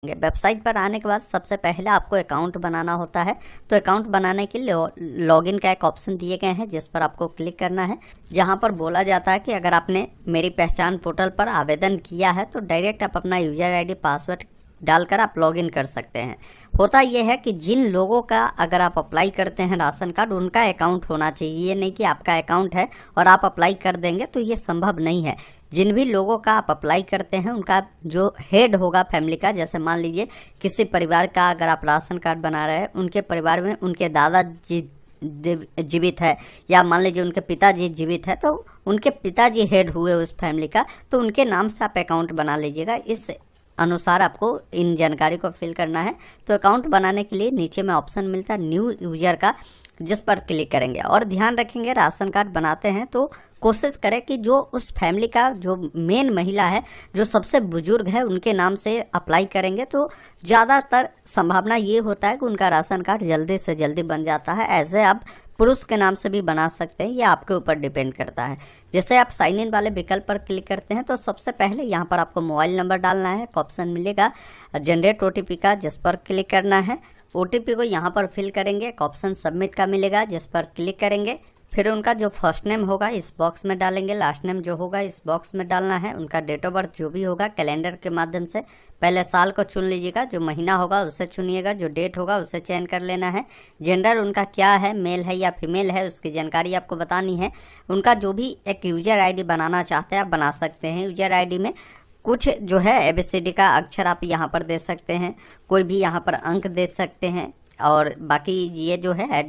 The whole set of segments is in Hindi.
वेबसाइट पर आने के बाद सबसे पहले आपको अकाउंट बनाना होता है। तो अकाउंट बनाने के लिए लॉगिन का एक ऑप्शन दिए गए हैं जिस पर आपको क्लिक करना है, जहां पर बोला जाता है कि अगर आपने मेरी पहचान पोर्टल पर आवेदन किया है तो डायरेक्ट आप अपना यूजर आईडी पासवर्ड डालकर आप लॉगिन कर सकते हैं। होता यह है कि जिन लोगों का अगर आप अप्लाई करते हैं राशन कार्ड, उनका अकाउंट होना चाहिए। ये नहीं कि आपका अकाउंट है और आप अप्लाई कर देंगे, तो ये संभव नहीं है। जिन भी लोगों का आप अप्लाई करते हैं उनका जो हेड होगा फैमिली का, जैसे मान लीजिए किसी परिवार का अगर आप राशन कार्ड बना रहे हैं, उनके परिवार में उनके दादाजी जीवित है या मान लीजिए उनके पिताजी जीवित है, तो उनके पिताजी हेड हुए उस फैमिली का, तो उनके नाम से आप अकाउंट बना लीजिएगा। इस अनुसार आपको इन जानकारी को फिल करना है। तो अकाउंट बनाने के लिए नीचे में ऑप्शन मिलता है न्यू यूजर का, जिस पर क्लिक करेंगे। और ध्यान रखेंगे राशन कार्ड बनाते हैं तो कोशिश करें कि जो उस फैमिली का जो मेन महिला है, जो सबसे बुजुर्ग है, उनके नाम से अप्लाई करेंगे तो ज़्यादातर संभावना ये होता है कि उनका राशन कार्ड जल्दी से जल्दी बन जाता है। ऐसे आप पुरुष के नाम से भी बना सकते हैं, ये आपके ऊपर डिपेंड करता है। जैसे आप साइन इन वाले विकल्प पर क्लिक करते हैं तो सबसे पहले यहाँ पर आपको मोबाइल नंबर डालना है। एक ऑप्शन मिलेगा जनरेट ओटीपी का, जिस पर क्लिक करना है। ओटीपी को यहाँ पर फिल करेंगे। एक ऑप्शन सबमिट का मिलेगा, जिस पर क्लिक करेंगे। फिर उनका जो फर्स्ट नेम होगा इस बॉक्स में डालेंगे, लास्ट नेम जो होगा इस बॉक्स में डालना है। उनका डेट ऑफ बर्थ जो भी होगा कैलेंडर के माध्यम से पहले साल को चुन लीजिएगा, जो महीना होगा उसे चुनिएगा, जो डेट होगा उसे चयन कर लेना है। जेंडर उनका क्या है, मेल है या फीमेल है, उसकी जानकारी आपको बतानी है। उनका जो भी एक यूजर आईडी बनाना चाहते हैं आप बना सकते हैं। यूजर आईडी में कुछ जो है ABCD का अक्षर आप यहाँ पर दे सकते हैं, कोई भी यहाँ पर अंक दे सकते हैं, और बाकी ये जो है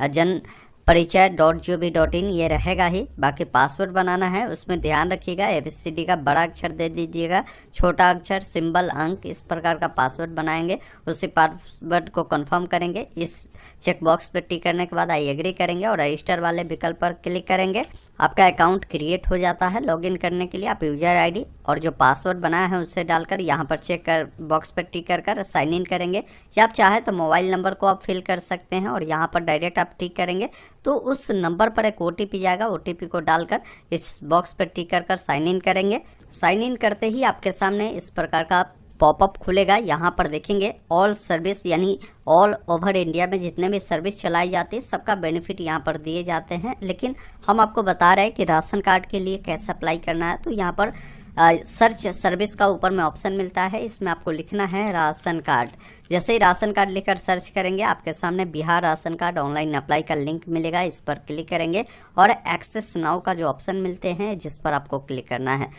@जन परिचय.gov.in ये रहेगा ही। बाकी पासवर्ड बनाना है, उसमें ध्यान रखिएगा ABCD का बड़ा अक्षर दे दीजिएगा, छोटा अक्षर, सिंबल, अंक, इस प्रकार का पासवर्ड बनाएंगे। उसी पासवर्ड को कंफर्म करेंगे। इस चेक बॉक्स पर टिक करने के बाद आई एग्री करेंगे और रजिस्टर वाले विकल्प पर क्लिक करेंगे। आपका अकाउंट क्रिएट हो जाता है। लॉगिन करने के लिए आप यूजर आईडी और जो पासवर्ड बनाया है उससे डालकर यहाँ पर चेक कर बॉक्स पर टिक कर साइन इन करेंगे, या आप चाहे तो मोबाइल नंबर को आप फिल कर सकते हैं और यहाँ पर डायरेक्ट आप टिक करेंगे तो उस नंबर पर एक OTP जाएगा। OTP को डालकर इस बॉक्स पर टिक कर साइन इन करेंगे। साइन इन करते ही आपके सामने इस प्रकार का पॉपअप खुलेगा। यहाँ पर देखेंगे ऑल सर्विस, यानी ऑल ओवर इंडिया में जितने भी सर्विस चलाई जाती है सबका बेनिफिट यहाँ पर दिए जाते हैं। लेकिन हम आपको बता रहे हैं कि राशन कार्ड के लिए कैसे अप्लाई करना है। तो यहाँ पर सर्च सर्विस का ऊपर में ऑप्शन मिलता है, इसमें आपको लिखना है राशन कार्ड। जैसे ही राशन कार्ड लिखकर सर्च करेंगे आपके सामने Bihar ration card online apply का लिंक मिलेगा, इस पर क्लिक करेंगे और एक्सेस नाउ का जो ऑप्शन मिलते हैं जिस पर आपको क्लिक करना है।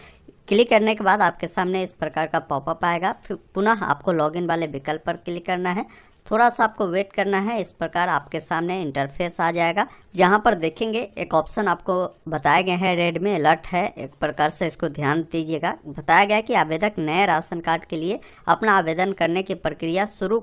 क्लिक करने के बाद आपके सामने इस प्रकार का पॉपअप आएगा। फिर पुनः आपको लॉगिन वाले विकल्प पर क्लिक करना है। थोड़ा सा आपको वेट करना है। इस प्रकार आपके सामने इंटरफेस आ जाएगा, जहां पर देखेंगे एक ऑप्शन आपको बताया गया है रेड में अलर्ट है, एक प्रकार से इसको ध्यान दीजिएगा। बताया गया है कि आवेदक नए राशन कार्ड के लिए अपना आवेदन करने की प्रक्रिया शुरू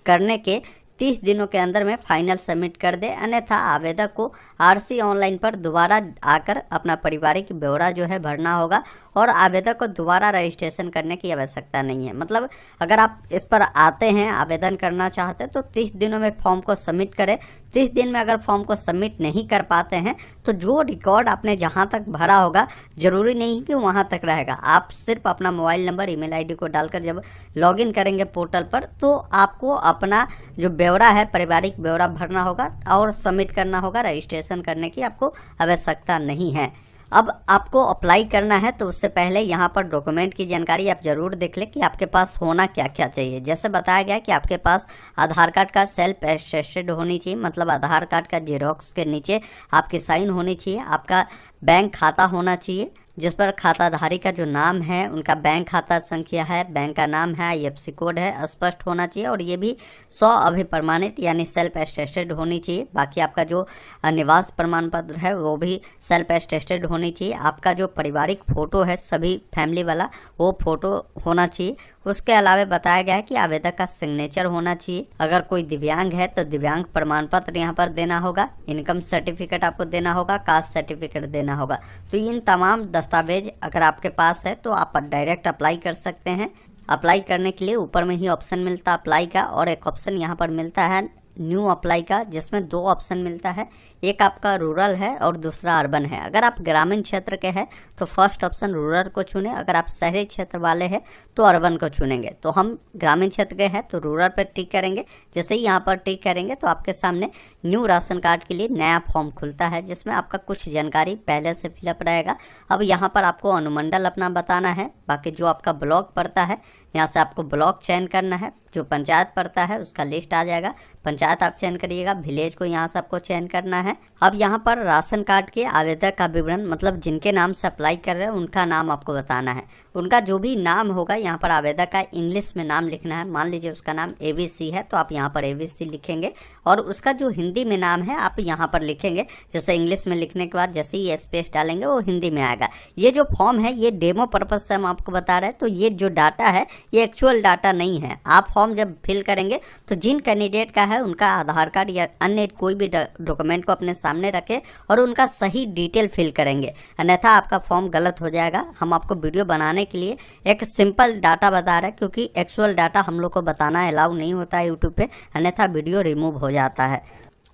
करने के 30 दिनों के अंदर में फाइनल सबमिट कर दे, अन्यथा आवेदक को RC ऑनलाइन पर दोबारा आकर अपना पारिवारिक ब्यौरा जो है भरना होगा और आवेदक को दोबारा रजिस्ट्रेशन करने की आवश्यकता नहीं है। मतलब अगर आप इस पर आते हैं आवेदन करना चाहते हैं तो 30 दिनों में फॉर्म को सबमिट करें। 30 दिन में अगर फॉर्म को सबमिट नहीं कर पाते हैं तो जो रिकॉर्ड आपने जहां तक भरा होगा जरूरी नहीं कि वहां तक रहेगा। आप सिर्फ अपना मोबाइल नंबर, ईमेल आईडी को डालकर जब लॉगिन करेंगे पोर्टल पर तो आपको अपना जो ब्यौरा है, पारिवारिक ब्यौरा भरना होगा और सबमिट करना होगा। रजिस्ट्रेशन करने की आपको आवश्यकता नहीं है। अब आपको अप्लाई करना है तो उससे पहले यहाँ पर डॉक्यूमेंट की जानकारी आप जरूर देख लें कि आपके पास होना क्या क्या चाहिए। जैसे बताया गया कि आपके पास आधार कार्ड का सेल्फ अटेस्टेड होनी चाहिए, मतलब आधार कार्ड का जेरोक्स के नीचे आपकी साइन होनी चाहिए। आपका बैंक खाता होना चाहिए जिस पर खाताधारी का जो नाम है, उनका बैंक खाता संख्या है, बैंक का नाम है, IFSC कोड है, स्पष्ट होना चाहिए और ये भी 100 अभिप्रमाणित यानी सेल्फ अटेस्टेड होनी चाहिए। बाकी आपका जो निवास प्रमाण पत्र है वो भी सेल्फ अटेस्टेड होनी चाहिए। आपका जो पारिवारिक फ़ोटो है सभी फैमिली वाला, वो फ़ोटो होना चाहिए। उसके अलावा बताया गया है कि आवेदक का सिग्नेचर होना चाहिए। अगर कोई दिव्यांग है तो दिव्यांग प्रमाण पत्र यहाँ पर देना होगा, इनकम सर्टिफिकेट आपको देना होगा, कास्ट सर्टिफिकेट देना होगा। तो इन तमाम दस्तावेज अगर आपके पास है तो आप डायरेक्ट अप्लाई कर सकते हैं। अप्लाई करने के लिए ऊपर में ही ऑप्शन मिलता है अप्लाई का, और एक ऑप्शन यहाँ पर मिलता है न्यू अप्लाई का, जिसमें 2 ऑप्शन मिलता है, एक आपका रूरल है और दूसरा अर्बन है। अगर आप ग्रामीण क्षेत्र के हैं तो फर्स्ट ऑप्शन रूरल को चुनें, अगर आप शहरी क्षेत्र वाले हैं तो अर्बन को चुनेंगे। तो हम ग्रामीण क्षेत्र के हैं तो रूरल पर टिक करेंगे। जैसे ही यहाँ पर टिक करेंगे तो आपके सामने न्यू राशन कार्ड के लिए नया फॉर्म खुलता है, जिसमें आपका कुछ जानकारी पहले से फिलअप रहेगा। अब यहाँ पर आपको अनुमंडल अपना बताना है, बाकी जो आपका ब्लॉक पड़ता है यहाँ से आपको ब्लॉक चयन करना है, जो पंचायत पड़ता है उसका लिस्ट आ जाएगा, पंचायत आप चयन करिएगा, विलेज को यहाँ से आपको चयन करना है। अब यहाँ पर राशन कार्ड के आवेदक का विवरण, मतलब जिनके नाम से अप्लाई कर रहे हैं उनका नाम आपको बताना है। उनका जो भी नाम होगा यहाँ पर आवेदक का इंग्लिश में नाम लिखना है। मान लीजिए उसका नाम ABC है तो आप यहाँ पर ABC लिखेंगे, और उसका जो हिंदी में नाम है आप यहाँ पर लिखेंगे। जैसे इंग्लिश में लिखने के बाद जैसे ही स्पेस डालेंगे वो हिंदी में आएगा। ये जो फॉर्म है ये डेमो पर्पज से हम आपको बता रहे हैं, तो ये जो डाटा है ये एक्चुअल डाटा नहीं है। आप फॉर्म जब फिल करेंगे तो जिन कैंडिडेट का है उनका आधार कार्ड या अन्य कोई भी डॉक्यूमेंट को अपने सामने रखें और उनका सही डिटेल फिल करेंगे, अन्यथा आपका फॉर्म गलत हो जाएगा। हम आपको वीडियो बनाने के लिए एक सिंपल डाटा बता रहे हैं, क्योंकि एक्चुअल डाटा हम लोग को बताना अलाउ नहीं होता है यूट्यूब पे, अन्यथा वीडियो रिमूव हो जाता है।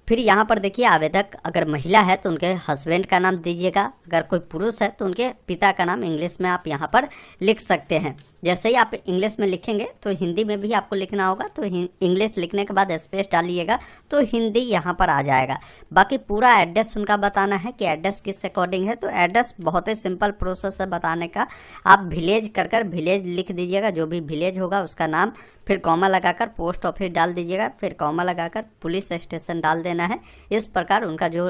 फिर यहाँ पर देखिए, आवेदक अगर महिला है तो उनके हस्बैंड का नाम दीजिएगा, अगर कोई पुरुष है तो उनके पिता का नाम इंग्लिश में आप यहाँ पर लिख सकते हैं। जैसे ही आप इंग्लिश में लिखेंगे तो हिंदी में भी आपको लिखना होगा, तो इंग्लिश लिखने के बाद स्पेस डालिएगा तो हिंदी यहाँ पर आ जाएगा। बाकी पूरा एड्रेस उनका बताना है कि एड्रेस किस अकॉर्डिंग है, तो एड्रेस बहुत ही सिंपल प्रोसेस है बताने का। आप विलेज कर विलेज लिख दीजिएगा, जो भी विलेज होगा उसका नाम, फिर कॉमा लगाकर पोस्ट ऑफिस डाल दीजिएगा, फिर कॉमा लगाकर पुलिस स्टेशन डाल देना है। इस प्रकार उनका जो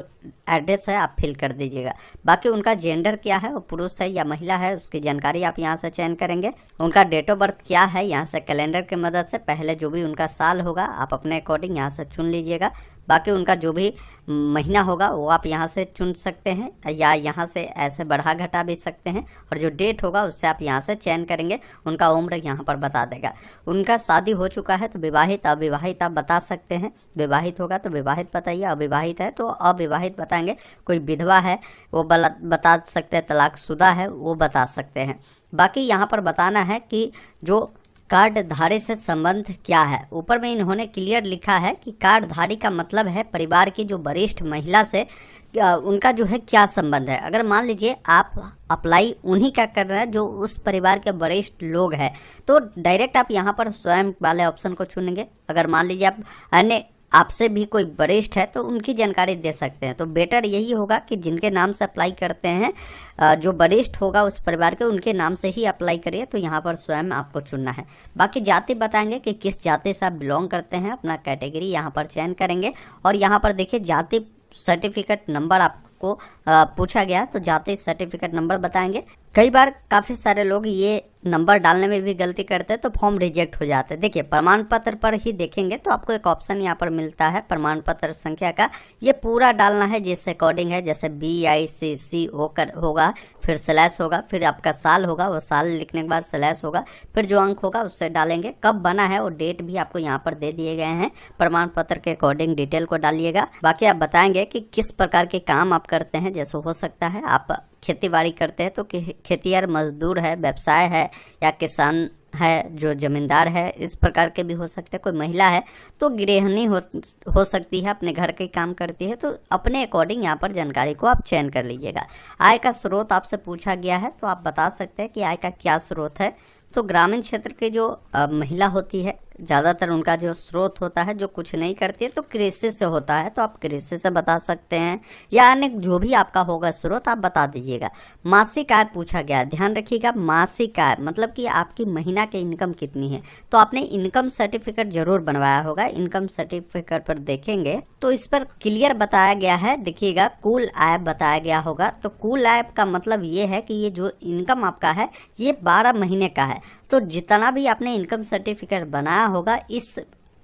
एड्रेस है आप फिल कर दीजिएगा। बाकी उनका जेंडर क्या है, वो पुरुष है या महिला है, उसकी जानकारी आप यहाँ से चयन करेंगे। उनका डेट ऑफ बर्थ क्या है, यहाँ से कैलेंडर की मदद से पहले जो भी उनका साल होगा आप अपने अकॉर्डिंग यहाँ से चुन लीजिएगा। बाकी उनका जो भी महीना होगा वो आप यहाँ से चुन सकते हैं, या यहाँ से ऐसे बढ़ा घटा भी सकते हैं, और जो डेट होगा उससे आप यहाँ से चयन करेंगे। उनका उम्र यहाँ पर बता देगा। उनका शादी हो चुका है तो विवाहित अविवाहित आप बता सकते हैं। विवाहित होगा तो विवाहित बताइए, अविवाहित है तो अविवाहित बताएंगे। कोई विधवा है वो बता सकते हैं, तलाकशुदा है वो बता सकते हैं। बाकी यहाँ पर बताना है कि जो कार्डधारी से संबंध क्या है। ऊपर में इन्होंने क्लियर लिखा है कि कार्डधारी का मतलब है परिवार की जो वरिष्ठ महिला से उनका जो है क्या संबंध है। अगर मान लीजिए आप अप्लाई उन्हीं का कर रहे हैं जो उस परिवार के वरिष्ठ लोग हैं, तो डायरेक्ट आप यहाँ पर स्वयं वाले ऑप्शन को चुनेंगे। अगर मान लीजिए आप अन्य आपसे भी कोई वरिष्ठ है तो उनकी जानकारी दे सकते हैं। तो बेटर यही होगा कि जिनके नाम से अप्लाई करते हैं, जो वरिष्ठ होगा उस परिवार के, उनके नाम से ही अप्लाई करिए। तो यहाँ पर स्वयं आपको चुनना है। बाकी जाति बताएंगे कि किस जाति से आप बिलोंग करते हैं, अपना कैटेगरी यहाँ पर चयन करेंगे। और यहाँ पर देखिए जाति सर्टिफिकेट नंबर आपको पूछा गया, तो जाति सर्टिफिकेट नंबर बताएंगे। कई बार काफ़ी सारे लोग ये नंबर डालने में भी गलती करते हैं तो फॉर्म रिजेक्ट हो जाते हैं। देखिए प्रमाण पत्र पर ही देखेंगे तो आपको एक ऑप्शन यहाँ पर मिलता है प्रमाण पत्र संख्या का, ये पूरा डालना है जिस अकॉर्डिंग है। जैसे BICC होगा, फिर स्लैश होगा, फिर आपका साल होगा, वो साल लिखने के बाद स्लैश होगा, फिर जो अंक होगा उससे डालेंगे। कब बना है वो डेट भी आपको यहाँ पर दे दिए गए हैं। प्रमाण पत्र के अकॉर्डिंग डिटेल को डालिएगा। बाकी आप बताएंगे कि किस प्रकार के काम आप करते हैं। जैसे हो सकता है आप खेती बाड़ी करते हैं तो खेतिहर मजदूर है, व्यवसाय है, या किसान है जो जमींदार है, इस प्रकार के भी हो सकते हैं। कोई महिला है तो गृहिणी हो सकती है, अपने घर के काम करती है। तो अपने अकॉर्डिंग यहाँ पर जानकारी को आप चयन कर लीजिएगा। आय का स्रोत आपसे पूछा गया है तो आप बता सकते हैं कि आय का क्या स्रोत है। तो ग्रामीण क्षेत्र के जो महिला होती है ज़्यादातर उनका जो स्रोत होता है, जो कुछ नहीं करती है, तो कृषि से होता है, तो आप कृषि से बता सकते हैं, या अन्य जो भी आपका होगा स्रोत आप बता दीजिएगा। मासिक आय पूछा गया, ध्यान रखिएगा। मासिक आय मतलब कि आपकी महीना की इनकम कितनी है। तो आपने इनकम सर्टिफिकेट जरूर बनवाया होगा। इनकम सर्टिफिकेट पर देखेंगे तो इस पर क्लियर बताया गया है, देखिएगा कुल आय बताया गया होगा। तो कुल आय का मतलब ये है कि ये जो इनकम आपका है ये 12 महीने का है। तो जितना भी आपने इनकम सर्टिफिकेट बनाया होगा इस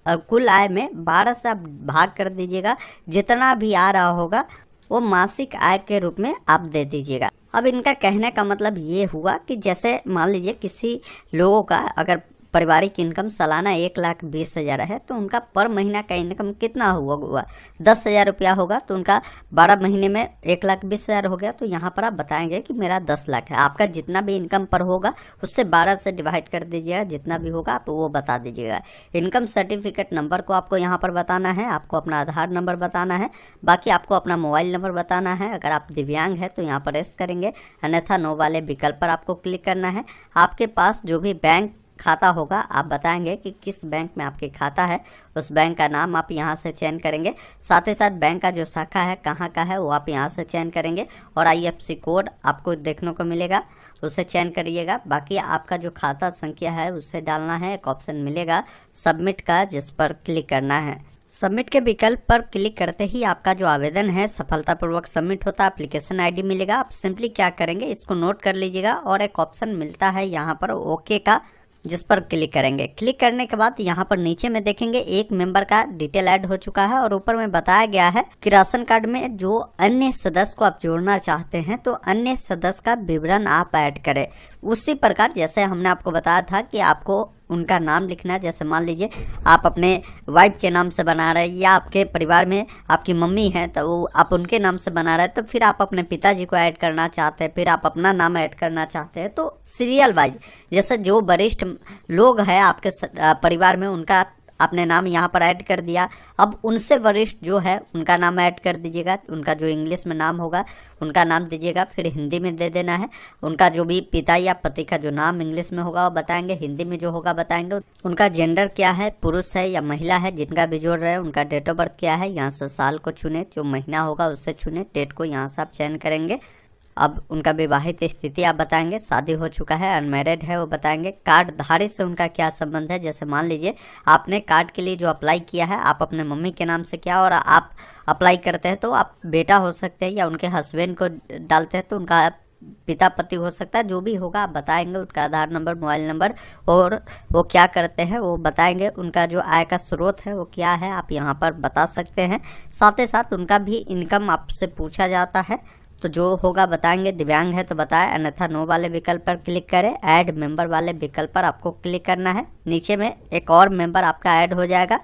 कुल आय में 12 से आप भाग कर दीजिएगा। जितना भी आ रहा होगा वो मासिक आय के रूप में आप दे दीजिएगा। अब इनका कहने का मतलब ये हुआ कि जैसे मान लीजिए किसी लोगों का अगर पारिवारिक इनकम सालाना 1,20,000 है तो उनका पर महीना का इनकम कितना हुआ 10,000 रुपया होगा। तो उनका 12 महीने में 1,20,000 हो गया। तो यहाँ पर आप बताएंगे कि मेरा 10 लाख है। आपका जितना भी इनकम पर होगा उससे 12 से डिवाइड कर दीजिएगा, जितना भी होगा आप वो बता दीजिएगा। इनकम सर्टिफिकेट नंबर को आपको यहाँ पर बताना है, आपको अपना आधार नंबर बताना है, बाकी आपको अपना मोबाइल नंबर बताना है। अगर आप दिव्यांग है तो यहाँ पर यस करेंगे, अन्यथा नो वाले विकल्प पर आपको क्लिक करना है। आपके पास जो भी बैंक खाता होगा आप बताएंगे कि किस बैंक में आपके खाता है, उस बैंक का नाम आप यहाँ से चयन करेंगे। साथ ही साथ बैंक का जो शाखा है कहाँ का है वो आप यहाँ से चयन करेंगे और IFSC कोड आपको देखने को मिलेगा, उसे चयन करिएगा। बाकी आपका जो खाता संख्या है उसे डालना है। एक ऑप्शन मिलेगा सबमिट का, जिस पर क्लिक करना है। सबमिट के विकल्प पर क्लिक करते ही आपका जो आवेदन है सफलतापूर्वक सबमिट होता है। एप्लीकेशन ID मिलेगा। आप सिंपली क्या करेंगे, इसको नोट कर लीजिएगा और एक ऑप्शन मिलता है यहाँ पर ओके का, जिस पर क्लिक करेंगे। क्लिक करने के बाद यहाँ पर नीचे में देखेंगे एक मेंबर का डिटेल ऐड हो चुका है और ऊपर में बताया गया है कि राशन कार्ड में जो अन्य सदस्य को आप जोड़ना चाहते हैं तो अन्य सदस्य का विवरण आप ऐड करें। उसी प्रकार जैसे हमने आपको बताया था कि आपको उनका नाम लिखना है। जैसे मान लीजिए आप अपने वाइफ के नाम से बना रहे हैं या आपके परिवार में आपकी मम्मी है तो आप उनके नाम से बना रहे हैं, तो फिर आप अपने पिताजी को ऐड करना चाहते हैं, फिर आप अपना नाम ऐड करना चाहते हैं, तो सीरियल वाइज जैसे जो वरिष्ठ लोग हैं आपके परिवार में उनका आपने नाम यहाँ पर ऐड कर दिया। अब उनसे वरिष्ठ जो है उनका नाम ऐड कर दीजिएगा। उनका जो इंग्लिश में नाम होगा उनका नाम दीजिएगा, फिर हिंदी में दे देना है। उनका जो भी पिता या पति का जो नाम इंग्लिश में होगा वो बताएंगे, हिंदी में जो होगा बताएंगे। उनका जेंडर क्या है, पुरुष है या महिला है, जिनका भी जोड़ रहे हैं उनका डेट ऑफ बर्थ क्या है, यहाँ से साल को चुने, जो महीना होगा उससे चुने, डेट को यहाँ से आप चयन करेंगे। अब उनका विवाहित स्थिति आप बताएंगे, शादी हो चुका है, अनमैरिड है वो बताएंगे। कार्ड धारी से उनका क्या संबंध है, जैसे मान लीजिए आपने कार्ड के लिए जो अप्लाई किया है आप अपने मम्मी के नाम से किया और आप अप्लाई करते हैं तो आप बेटा हो सकते हैं, या उनके हस्बैंड को डालते हैं तो उनका पिता पति हो सकता है। जो भी होगा आप बताएंगे, उनका आधार नंबर, मोबाइल नंबर और वो क्या करते हैं वो बताएंगे। उनका जो आय का स्रोत है वो क्या है आप यहाँ पर बता सकते हैं। साथ ही साथ उनका भी इनकम आपसे पूछा जाता है, तो जो होगा बताएंगे। दिव्यांग है तो बताएं, अन्यथा नो वाले विकल्प पर क्लिक करें। ऐड मेंबर वाले विकल्प पर आपको क्लिक करना है। नीचे में एक और मेंबर आपका ऐड हो जाएगा।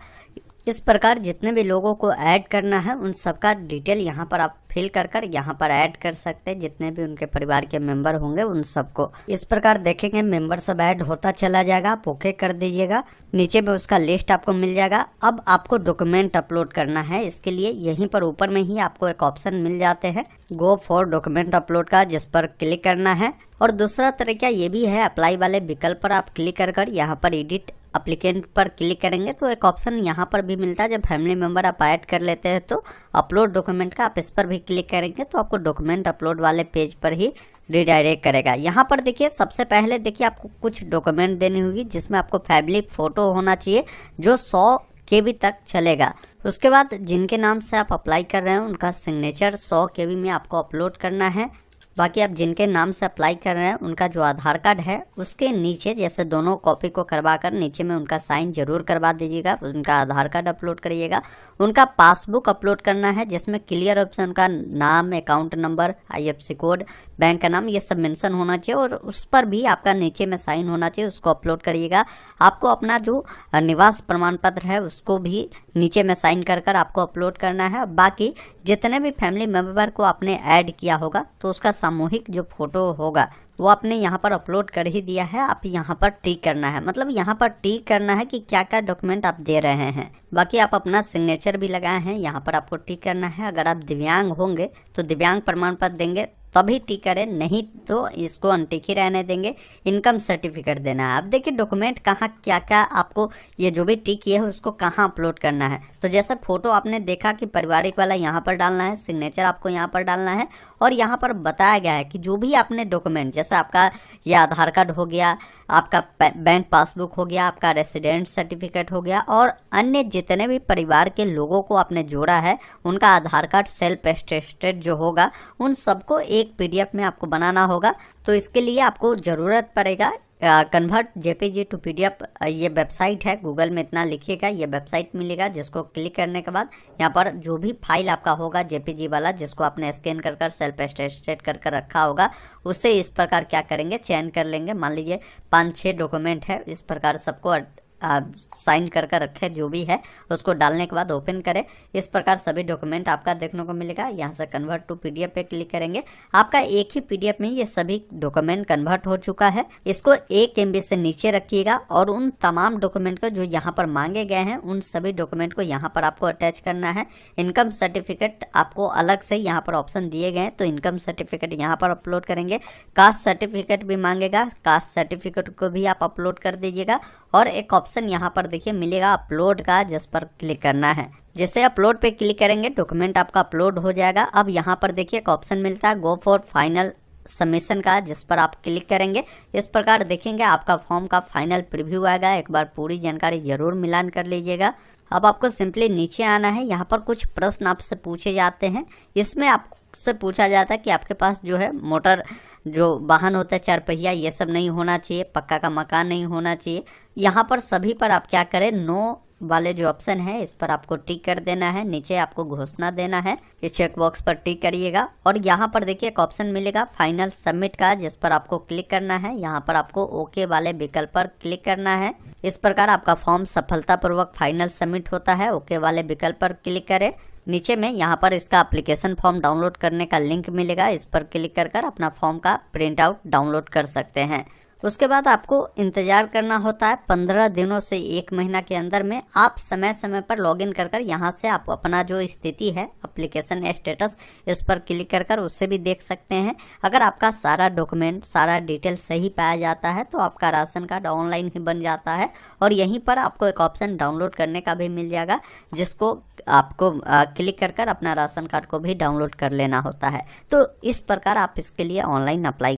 इस प्रकार जितने भी लोगों को ऐड करना है उन सबका डिटेल यहाँ पर आप फिल कर यहाँ पर ऐड कर सकते हैं। जितने भी उनके परिवार के मेंबर होंगे उन सबको इस प्रकार देखेंगे मेंबर सब ऐड होता चला जाएगा। आप ओके कर दीजिएगा, नीचे में उसका लिस्ट आपको मिल जाएगा। अब आपको डॉक्यूमेंट अपलोड करना है। इसके लिए यहीं पर ऊपर में ही आपको एक ऑप्शन मिल जाते हैं गो फॉर डॉक्यूमेंट अपलोड का, जिस पर क्लिक करना है। और दूसरा तरीका ये भी है, अप्लाई वाले विकल्प पर आप क्लिक कर यहाँ पर एडिट एप्लीकेंट पर क्लिक करेंगे तो एक ऑप्शन यहाँ पर भी मिलता है। जब फैमिली मेंबर आप ऐड कर लेते हैं तो अपलोड डॉक्यूमेंट का आप इस पर भी क्लिक करेंगे तो आपको डॉक्यूमेंट अपलोड वाले पेज पर ही रिडायरेक्ट करेगा। यहाँ पर देखिए सबसे पहले देखिए आपको कुछ डॉक्यूमेंट देनी होगी, जिसमें आपको फैमिली फोटो होना चाहिए जो 100 KB तक चलेगा। उसके बाद जिनके नाम से आप अप्लाई कर रहे हैं उनका सिग्नेचर 100 KB में आपको अपलोड करना है। बाकी आप जिनके नाम से अप्लाई कर रहे हैं उनका जो आधार कार्ड है उसके नीचे जैसे दोनों कॉपी को करवा कर नीचे में उनका साइन जरूर करवा दीजिएगा। उनका आधार कार्ड अपलोड करिएगा। उनका पासबुक अपलोड करना है, जिसमें क्लियर ऑप्शन उनका नाम, account number, IFSC code, bank का नाम, ये सब मेंशन होना चाहिए और उस पर भी आपका नीचे में साइन होना चाहिए, उसको अपलोड करिएगा। आपको अपना जो निवास प्रमाण पत्र है उसको भी नीचे में साइन कर आपको अपलोड करना है। बाकी जितने भी फैमिली मेंबर को आपने ऐड किया होगा तो उसका सामूहिक जो फोटो होगा वो आपने यहाँ पर अपलोड कर ही दिया है। आप यहाँ पर टिक करना है, मतलब यहाँ पर टिक करना है कि क्या क्या डॉक्यूमेंट आप दे रहे हैं। बाकी आप अपना सिग्नेचर भी लगाए हैं, यहाँ पर आपको टिक करना है। अगर आप दिव्यांग होंगे तो दिव्यांग प्रमाण पत्र देंगे तभी टिक करें, नहीं तो इसको अनटिक ही रहने देंगे। इनकम सर्टिफिकेट देना है। अब देखिए डॉक्यूमेंट कहाँ क्या क्या आपको ये जो भी टिक किए है उसको कहाँ अपलोड करना है। तो जैसे फोटो आपने देखा कि पारिवारिक वाला यहाँ पर डालना है, सिग्नेचर आपको यहाँ पर डालना है और यहाँ पर बताया गया है कि जो भी आपने डॉक्यूमेंट, जैसे आपका ये आधार कार्ड हो गया, आपका बैंक पासबुक हो गया, आपका रेसिडेंट सर्टिफिकेट हो गया और अन्य जितने भी परिवार के लोगों को आपने जोड़ा है उनका आधार कार्ड सेल्फ अटेस्टेड जो होगा उन सबको एक PDF में आपको बनाना होगा। तो इसके लिए आपको ज़रूरत पड़ेगा कन्वर्ट जेपीजी टू पीडीएफ ये वेबसाइट है, गूगल में इतना लिखिएगा, ये वेबसाइट मिलेगा, जिसको क्लिक करने के बाद यहाँ पर जो भी फाइल आपका होगा जेपीजी वाला, जिसको आपने स्कैन कर सेल्फ अटेस्टेड कर रखा होगा, उससे इस प्रकार क्या करेंगे, चयन कर लेंगे। मान लीजिए 5-6 डॉक्यूमेंट है, इस प्रकार सबको साइन कर रखे, जो भी है उसको डालने के बाद ओपन करें। इस प्रकार सभी डॉक्यूमेंट आपका देखने को मिलेगा। यहाँ से कन्वर्ट टू पीडीएफ पे क्लिक करेंगे, आपका एक ही पीडीएफ में ये सभी डॉक्यूमेंट कन्वर्ट हो चुका है। इसको 1 MB से नीचे रखिएगा और उन तमाम डॉक्यूमेंट को जो यहाँ पर मांगे गए हैं, उन सभी डॉक्यूमेंट को यहाँ पर आपको अटैच करना है। इनकम सर्टिफिकेट आपको अलग से यहाँ पर ऑप्शन दिए गए हैं, तो इनकम सर्टिफिकेट यहाँ पर अपलोड करेंगे। कास्ट सर्टिफिकेट भी मांगेगा, कास्ट सर्टिफिकेट को भी आप अपलोड कर दीजिएगा। और एक ऑप्शन यहाँ पर देखिए मिलेगा अपलोड का, जिस पर क्लिक करना है। जैसे अपलोड पे क्लिक करेंगे डॉक्यूमेंट आपका अपलोड हो जाएगा। अब यहाँ पर देखिए एक ऑप्शन मिलता है गो फॉर फाइनल सबमिशन का, जिस पर आप क्लिक करेंगे। इस प्रकार देखेंगे आपका फॉर्म का फाइनल प्रीव्यू आएगा। एक बार पूरी जानकारी जरूर मिलान कर लीजिएगा। अब आपको सिंपली नीचे आना है। यहाँ पर कुछ प्रश्न आपसे पूछे जाते हैं। इसमें आपसे पूछा जाता है कि आपके पास जो है मोटर जो वाहन होता है 4 पहिया, ये सब नहीं होना चाहिए, पक्का का मकान नहीं होना चाहिए। यहाँ पर सभी पर आप क्या करें, नो वाले जो ऑप्शन है इस पर आपको टिक कर देना है। नीचे आपको घोषणा देना है, इस चेक बॉक्स पर टिक करिएगा। और यहाँ पर देखिए एक ऑप्शन मिलेगा फाइनल सबमिट का, जिस पर आपको क्लिक करना है। यहाँ पर आपको ओके वाले विकल्प पर क्लिक करना है। इस प्रकार आपका फॉर्म सफलतापूर्वक फाइनल सबमिट होता है। ओके वाले विकल्प पर क्लिक करें। नीचे में यहाँ पर इसका एप्लीकेशन फॉर्म डाउनलोड करने का लिंक मिलेगा, इस पर क्लिक कर अपना फॉर्म का प्रिंट आउट डाउनलोड कर सकते हैं। उसके बाद आपको इंतज़ार करना होता है 15 दिनों से 1 महीना के अंदर में। आप समय समय पर लॉगिन कर यहाँ से आप अपना जो स्थिति है एप्लीकेशन स्टेटस, इस पर क्लिक कर उससे भी देख सकते हैं। अगर आपका सारा डॉक्यूमेंट, सारा डिटेल सही पाया जाता है तो आपका राशन कार्ड ऑनलाइन ही बन जाता है। और यहीं पर आपको एक ऑप्शन डाउनलोड करने का भी मिल जाएगा, जिसको आपको क्लिक कर अपना राशन कार्ड को भी डाउनलोड कर लेना होता है। तो इस प्रकार आप इसके लिए ऑनलाइन अप्लाई